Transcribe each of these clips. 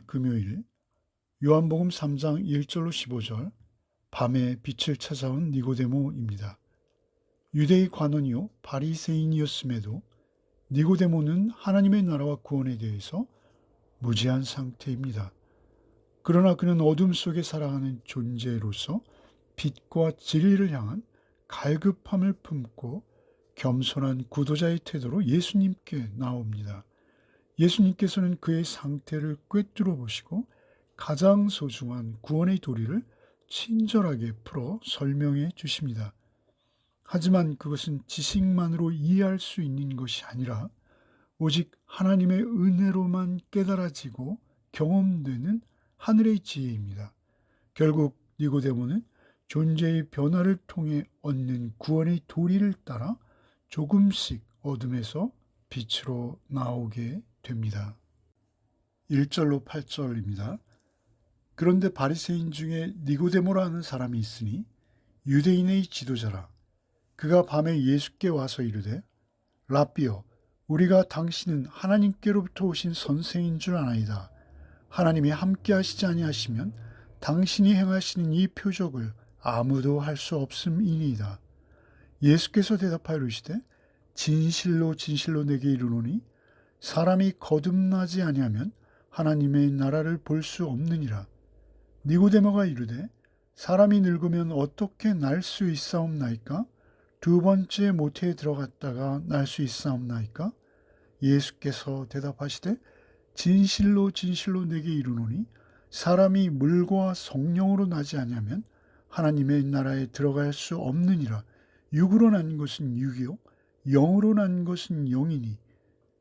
금요일 요한복음 3장 1절로 15절 밤에 빛을 찾아온 니고데모입니다. 유대의 관원이요 바리새인이었음에도 니고데모는 하나님의 나라와 구원에 대해서 무지한 상태입니다. 그러나 그는 어둠 속에 살아가는 존재로서 빛과 진리를 향한 갈급함을 품고 겸손한 구도자의 태도로 예수님께 나옵니다. 예수님께서는 그의 상태를 꿰뚫어 보시고 가장 소중한 구원의 도리를 친절하게 풀어 설명해 주십니다. 하지만 그것은 지식만으로 이해할 수 있는 것이 아니라 오직 하나님의 은혜로만 깨달아지고 경험되는 하늘의 지혜입니다. 결국 니고데모는 존재의 변화를 통해 얻는 구원의 도리를 따라 조금씩 어둠에서 빛으로 나오게 됩니다. 1절로 8절입니다. 그런데 바리새인 중에 니고데모라 하는 사람이 있으니 유대인의 지도자라. 그가 밤에 예수께 와서 이르되 라삐여, 우리가 당신은 하나님께로부터 오신 선생인 줄 아나이다. 하나님이 함께 하시지 아니하시면 당신이 행하시는 이 표적을 아무도 할 수 없음이니이다. 예수께서 대답하여 이르시되 진실로 진실로 내게 이르노니 사람이 거듭나지 아니하면 하나님의 나라를 볼 수 없느니라. 니고데모가 이르되 사람이 늙으면 어떻게 날 수 있사옵나이까? 두 번째 모태에 들어갔다가 날 수 있사옵나이까? 예수께서 대답하시되 진실로 진실로 내게 이르노니 사람이 물과 성령으로 나지 아니하면 하나님의 나라에 들어갈 수 없느니라. 육으로 난 것은 육이요 영으로 난 것은 영이니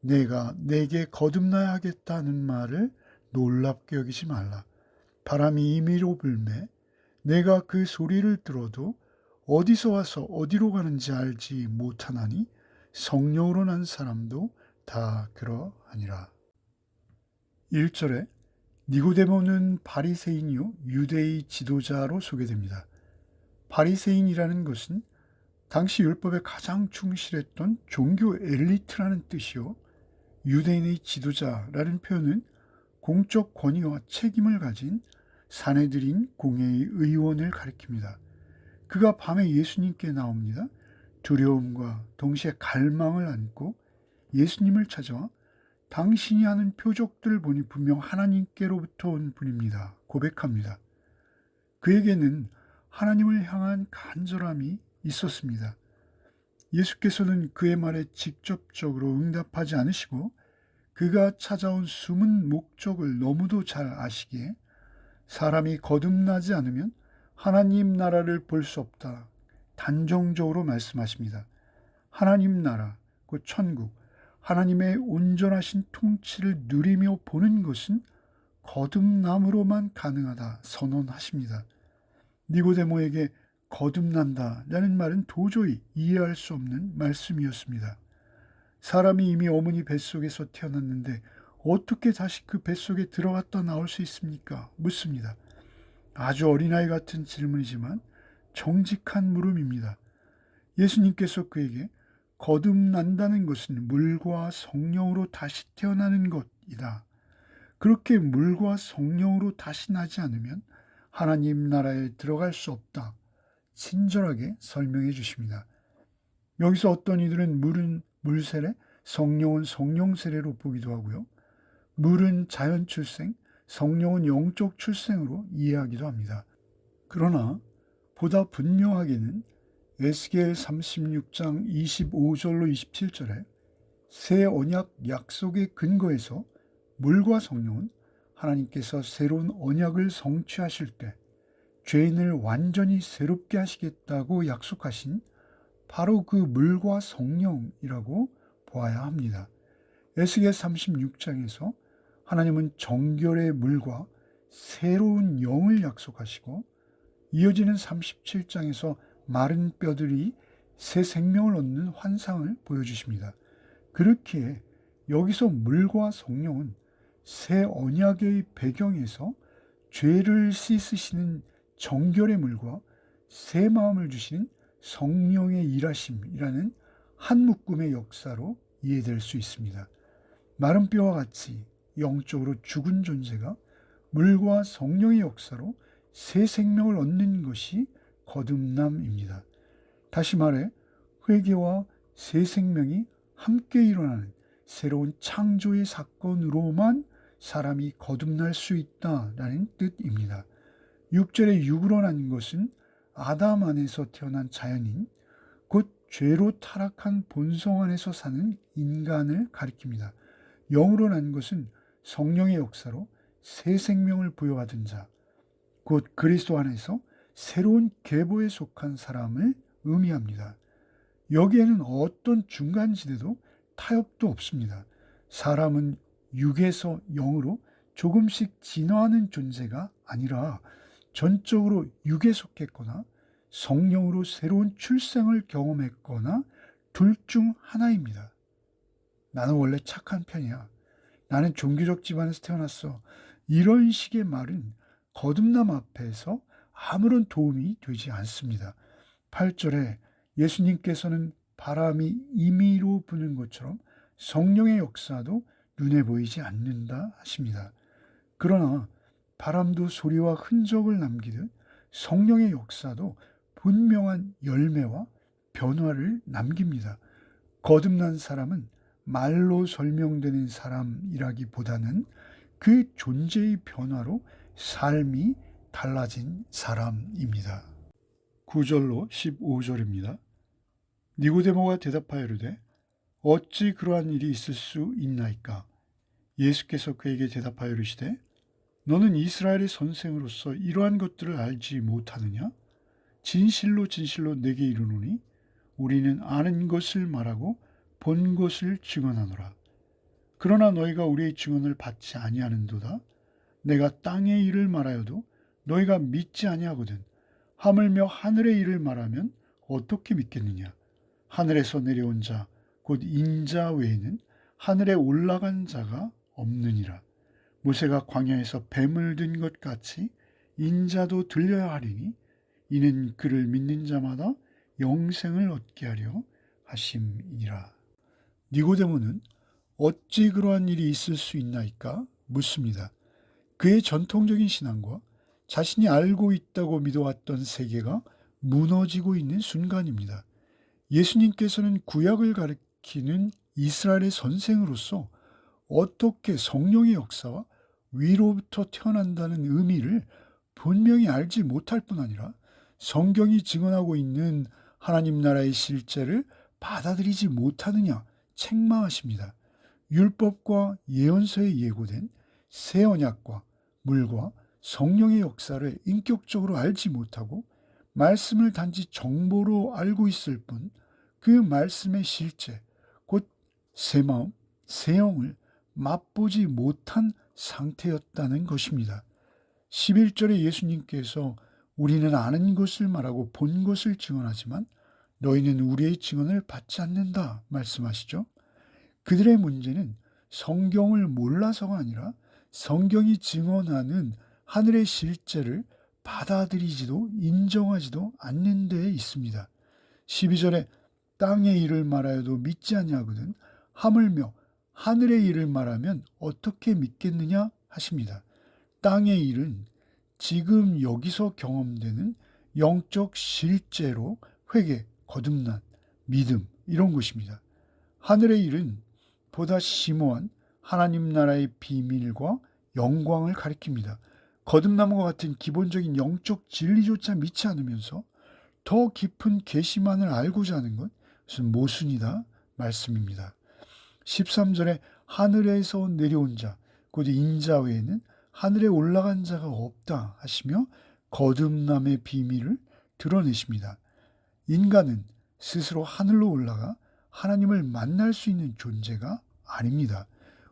내가 내게 거듭나야 하겠다 하는 말을 놀랍게 여기지 말라. 바람이 임의로 불매 내가 그 소리를 들어도 어디서 와서 어디로 가는지 알지 못하나니 성령으로 난 사람도 다 그러하니라. 1절에 니고데모는 바리새인이요 유대의 지도자로 소개됩니다. 바리새인이라는 것은 당시 율법에 가장 충실했던 종교 엘리트라는 뜻이요 유대인의 지도자라는 표현은 공적 권위와 책임을 가진 사내들인 공회의 의원을 가리킵니다. 그가 밤에 예수님께 나옵니다. 두려움과 동시에 갈망을 안고 예수님을 찾아와 당신이 하는 표적들을 보니 분명 하나님께로부터 온 분입니다. 고백합니다. 그에게는 하나님을 향한 간절함이 있었습니다. 예수께서는 그의 말에 직접적으로 응답하지 않으시고 그가 찾아온 숨은 목적을 너무도 잘 아시기에 사람이 거듭나지 않으면 하나님 나라를 볼 수 없다. 단정적으로 말씀하십니다. 하나님 나라, 곧 천국, 하나님의 온전하신 통치를 누리며 보는 것은 거듭남으로만 가능하다 선언하십니다. 니고데모에게 거듭난다라는 말은 도저히 이해할 수 없는 말씀이었습니다. 사람이 이미 어머니 뱃속에서 태어났는데 어떻게 다시 그 뱃속에 들어갔다 나올 수 있습니까? 묻습니다. 아주 어린아이 같은 질문이지만 정직한 물음입니다. 예수님께서 그에게 거듭난다는 것은 물과 성령으로 다시 태어나는 것이다. 그렇게 물과 성령으로 다시 나지 않으면 하나님 나라에 들어갈 수 없다. 친절하게 설명해 주십니다. 여기서 어떤 이들은 물은 물세례, 성령은 성령 세례로 보기도 하고요. 물은 자연 출생, 성령은 영적 출생으로 이해하기도 합니다. 그러나 보다 분명하게는 에스겔 36장 25절로 27절에 새 언약 약속의 근거에서 물과 성령은 하나님께서 새로운 언약을 성취하실 때 죄인을 완전히 새롭게 하시겠다고 약속하신 바로 그 물과 성령이라고 보아야 합니다. 에스겔 36장에서 하나님은 정결의 물과 새로운 영을 약속하시고 이어지는 37장에서 마른 뼈들이 새 생명을 얻는 환상을 보여주십니다. 그렇기에 여기서 물과 성령은 새 언약의 배경에서 죄를 씻으시는 정결의 물과 새 마음을 주시는 성령의 일하심이라는 한 묶음의 역사로 이해될 수 있습니다. 마른 뼈와 같이 영적으로 죽은 존재가 물과 성령의 역사로 새 생명을 얻는 것이 거듭남입니다. 다시 말해 회개와 새 생명이 함께 일어나는 새로운 창조의 사건으로만 사람이 거듭날 수 있다라는 뜻입니다. 6절에 육으로 난 것은 아담 안에서 태어난 자연인 곧 죄로 타락한 본성 안에서 사는 인간을 가리킵니다. 영으로 난 것은 성령의 역사로 새 생명을 부여받은 자, 곧 그리스도 안에서 새로운 계보에 속한 사람을 의미합니다. 여기에는 어떤 중간지대도 타협도 없습니다. 사람은 육에서 영으로 조금씩 진화하는 존재가 아니라 전적으로 육에 속했거나 성령으로 새로운 출생을 경험했거나 둘 중 하나입니다. 나는 원래 착한 편이야. 나는 종교적 집안에서 태어났어. 이런 식의 말은 거듭남 앞에서 아무런 도움이 되지 않습니다. 8절에 예수님께서는 바람이 임의로 부는 것처럼 성령의 역사도 눈에 보이지 않는다 하십니다. 그러나 바람도 소리와 흔적을 남기듯 성령의 역사도 분명한 열매와 변화를 남깁니다. 거듭난 사람은 말로 설명되는 사람이라기보다는 그 존재의 변화로 삶이 달라진 사람입니다. 9절로 15절입니다. 니고데모가 대답하여 이르되 어찌 그러한 일이 있을 수 있나이까? 예수께서 그에게 대답하여 이르시되 너는 이스라엘의 선생으로서 이러한 것들을 알지 못하느냐? 진실로 진실로 내게 이르노니 우리는 아는 것을 말하고 본 것을 증언하노라. 그러나 너희가 우리의 증언을 받지 아니하는도다. 내가 땅의 일을 말하여도 너희가 믿지 아니하거든. 하물며 하늘의 일을 말하면 어떻게 믿겠느냐? 하늘에서 내려온 자, 곧 인자 외에는 하늘에 올라간 자가 없느니라. 모세가 광야에서 뱀을 든 것 같이 인자도 들려야 하리니 이는 그를 믿는 자마다 영생을 얻게 하려 하심이니라. 니고데모는 어찌 그러한 일이 있을 수 있나이까 묻습니다. 그의 전통적인 신앙과 자신이 알고 있다고 믿어왔던 세계가 무너지고 있는 순간입니다. 예수님께서는 구약을 가리키는 이스라엘의 선생으로서 어떻게 성령의 역사와 위로부터 태어난다는 의미를 분명히 알지 못할 뿐 아니라 성경이 증언하고 있는 하나님 나라의 실제를 받아들이지 못하느냐 책망하십니다. 율법과 예언서에 예고된 새 언약과 물과 성령의 역사를 인격적으로 알지 못하고 말씀을 단지 정보로 알고 있을 뿐 그 말씀의 실제, 곧 새 마음, 새 영을 맛보지 못한 상태였다는 것입니다. 11절에 예수님께서 우리는 아는 것을 말하고 본 것을 증언하지만 너희는 우리의 증언을 받지 않는다 말씀하시죠. 그들의 문제는 성경을 몰라서가 아니라 성경이 증언하는 하늘의 실제를 받아들이지도 인정하지도 않는 데에 있습니다. 12절에 땅의 일을 말하여도 믿지 아니하거든 하물며 하늘의 일을 말하면 어떻게 믿겠느냐 하십니다. 땅의 일은 지금 여기서 경험되는 영적 실제로 회개, 거듭난, 믿음 이런 것입니다. 하늘의 일은 보다 심오한 하나님 나라의 비밀과 영광을 가리킵니다. 거듭남과 같은 기본적인 영적 진리조차 믿지 않으면서 더 깊은 계시만을 알고자 하는 것, 그것은 모순이다 말씀입니다. 13절에 하늘에서 내려온 자, 곧 인자 외에는 하늘에 올라간 자가 없다 하시며 거듭남의 비밀을 드러내십니다. 인간은 스스로 하늘로 올라가 하나님을 만날 수 있는 존재가 아닙니다.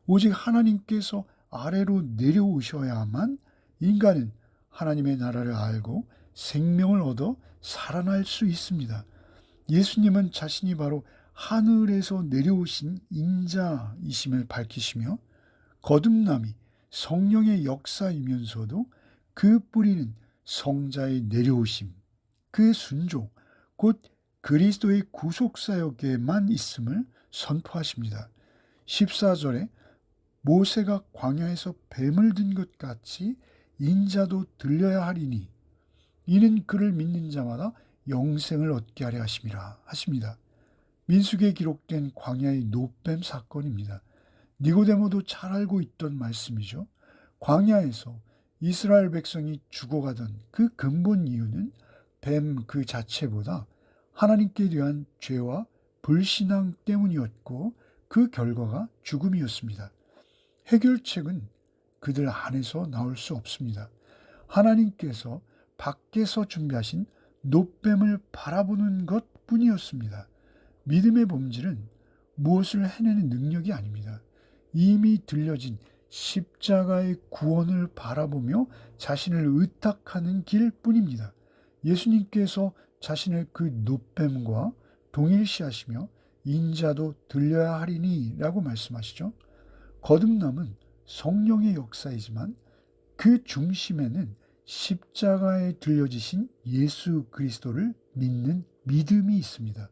오직 하나님께서 아래로 내려오셔야만 인간은 하나님의 나라를 알고 생명을 얻어 살아날 수 있습니다. 예수님은 자신이 바로 하늘에서 내려오신 인자이심을 밝히시며 거듭남이 성령의 역사이면서도 그 뿌리는 성자의 내려오심, 그 순종, 곧 그리스도의 구속사역에만 있음을 선포하십니다. 14절에 모세가 광야에서 뱀을 든 것 같이 인자도 들려야 하리니 이는 그를 믿는 자마다 영생을 얻게 하려 하심이라 하십니다. 민수기에 기록된 광야의 노뱀 사건입니다. 니고데모도 잘 알고 있던 말씀이죠. 광야에서 이스라엘 백성이 죽어가던 그 근본 이유는 뱀 그 자체보다 하나님께 대한 죄와 불신앙 때문이었고 그 결과가 죽음이었습니다. 해결책은 그들 안에서 나올 수 없습니다. 하나님께서 밖에서 준비하신 노뱀을 바라보는 것 뿐이었습니다. 믿음의 본질은 무엇을 해내는 능력이 아닙니다. 이미 들려진 십자가의 구원을 바라보며 자신을 의탁하는 길뿐입니다. 예수님께서 자신을 그 노뱀과 동일시하시며 인자도 들려야 하리니 라고 말씀하시죠. 거듭남은 성령의 역사이지만 그 중심에는 십자가에 들려지신 예수 그리스도를 믿는 믿음이 있습니다.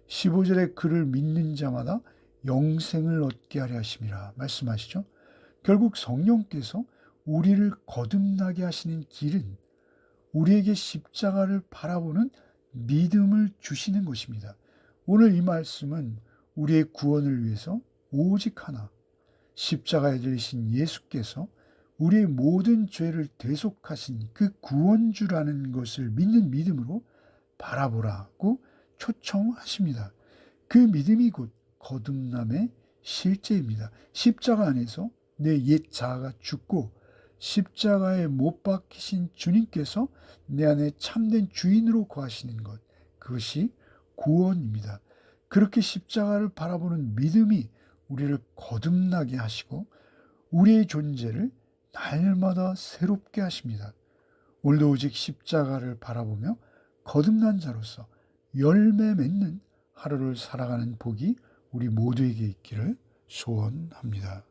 15절에 그를 믿는 자마다 영생을 얻게 하려 하심이라 말씀하시죠. 결국 성령께서 우리를 거듭나게 하시는 길은 우리에게 십자가를 바라보는 믿음을 주시는 것입니다. 오늘 이 말씀은 우리의 구원을 위해서 오직 하나, 십자가에 들리신 예수께서 우리의 모든 죄를 대속하신 그 구원주라는 것을 믿는 믿음으로 바라보라고 초청하십니다. 그 믿음이 곧 거듭남의 실제입니다. 십자가 안에서 내 옛 자아가 죽고 십자가에 못 박히신 주님께서 내 안에 참된 주인으로 거하시는 것, 그것이 구원입니다. 그렇게 십자가를 바라보는 믿음이 우리를 거듭나게 하시고 우리의 존재를 날마다 새롭게 하십니다. 오늘도 오직 십자가를 바라보며 거듭난 자로서 열매 맺는 하루를 살아가는 복이 우리 모두에게 있기를 소원합니다.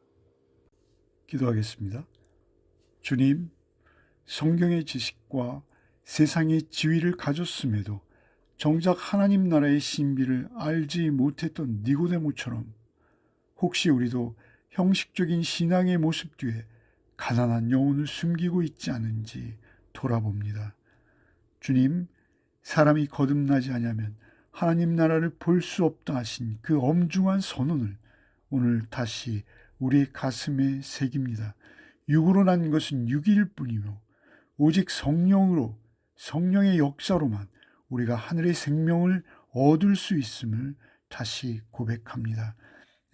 기도하겠습니다. 주님, 성경의 지식과 세상의 지위를 가졌음에도 정작 하나님 나라의 신비를 알지 못했던 니고데모처럼 혹시 우리도 형식적인 신앙의 모습 뒤에 가난한 영혼을 숨기고 있지 않은지 돌아봅니다. 주님, 사람이 거듭나지 않으면 하나님 나라를 볼 수 없다 하신 그 엄중한 선언을 오늘 다시 우리의 가슴에 새깁니다. 육으로 난 것은 육일 뿐이며 오직 성령으로, 성령의 역사로만 우리가 하늘의 생명을 얻을 수 있음을 다시 고백합니다.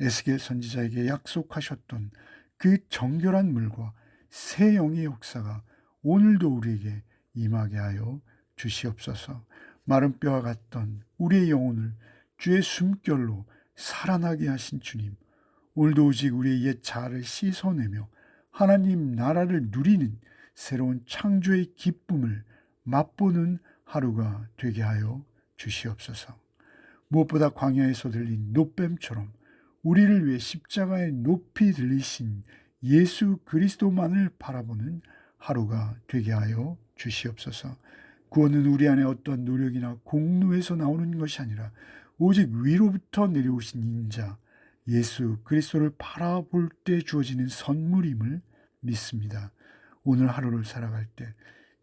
에스겔 선지자에게 약속하셨던 그 정결한 물과 새 영의 역사가 오늘도 우리에게 임하게 하여 주시옵소서. 마른 뼈와 같던 우리의 영혼을 주의 숨결로 살아나게 하신 주님, 오늘도 오직 우리의 옛 자아를 씻어내며 하나님 나라를 누리는 새로운 창조의 기쁨을 맛보는 하루가 되게 하여 주시옵소서. 무엇보다 광야에서 들린 노뱀처럼 우리를 위해 십자가에 높이 들리신 예수 그리스도만을 바라보는 하루가 되게 하여 주시옵소서. 구원은 우리 안에 어떤 노력이나 공로에서 나오는 것이 아니라 오직 위로부터 내려오신 인자 예수 그리스도를 바라볼 때 주어지는 선물임을 믿습니다. 오늘 하루를 살아갈 때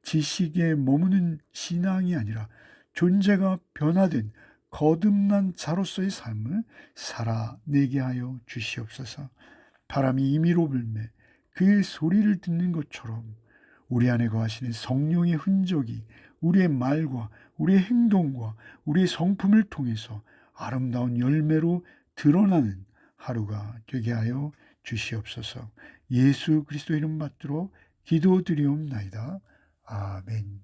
지식에 머무는 신앙이 아니라 존재가 변화된 거듭난 자로서의 삶을 살아내게 하여 주시옵소서. 바람이 임의로 불매 그 소리를 듣는 것처럼 우리 안에 거하시는 성령의 흔적이 우리의 말과 우리의 행동과 우리의 성품을 통해서 아름다운 열매로 드러나는 하루가 되게 하여 주시옵소서. 예수 그리스도 이름 받들어 기도드리옵나이다. 아멘.